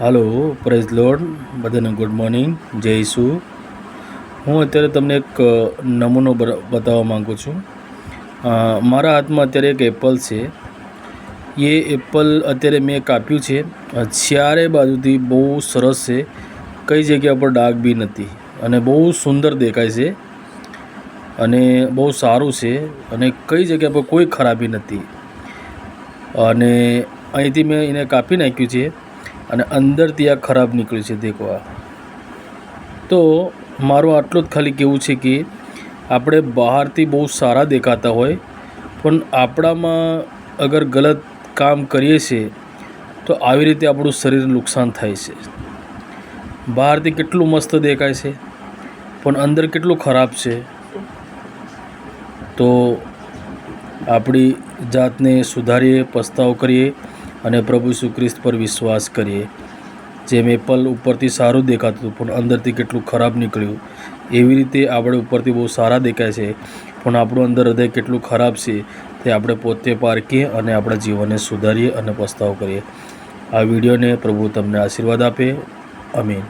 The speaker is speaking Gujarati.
હાલો, પ્રેઝ લોર્ડ, બધાને ગુડ મોર્નિંગ, જય ઈસુ. હું અત્યારે તમને એક નમૂનો બતાવવા માગું છું. મારા હાથમાં અત્યારે એક એપલ છે. એ એપલ અત્યારે મેં કાપ્યું છે. ચારે બાજુથી બહુ સરસ છે, કઈ જગ્યા પર ડાઘ બી નથી અને બહુ સુંદર દેખાય છે અને બહુ સારું છે અને કઈ જગ્યા પર કોઈ ખરાબી નથી. અને અહીંથી મેં એને કાપી નાખ્યું છે અને અંદરથી આ ખરાબ નીકળ્યું છે. દેખો આ. તો મારું આટલું જ ખાલી કહેવું છે કે આપણે બહારથી બહુ સારા દેખાતા હોય, પણ આપણામાં અગર ગલત કામ કરીએ છીએ તો આવી રીતે આપણું શરીર નુકસાન થાય છે. બહારથી કેટલું મસ્ત દેખાય છે પણ અંદર કેટલું ખરાબ છે. તો આપણી જાતને સુધારીએ, પસ્તાવો કરીએ અને પ્રભુ ઈસુ ખ્રિસ્ત પર વિશ્વાસ કરીએ. જેમ એપલ ઉપરથી સારું દેખાતું હતું પણ અંદરથી કેટલું ખરાબ નીકળ્યું, એવી રીતે આપણે ઉપરથી બહુ સારા દેખાય છે પણ આપણું અંદર હૃદય કેટલું ખરાબ છે તે આપણે પોતે પારખીએ અને આપણા જીવનને સુધારીએ અને પસ્તાવો કરીએ. આ વિડીયોને પ્રભુ તમને આશીર્વાદ આપે. આમીન.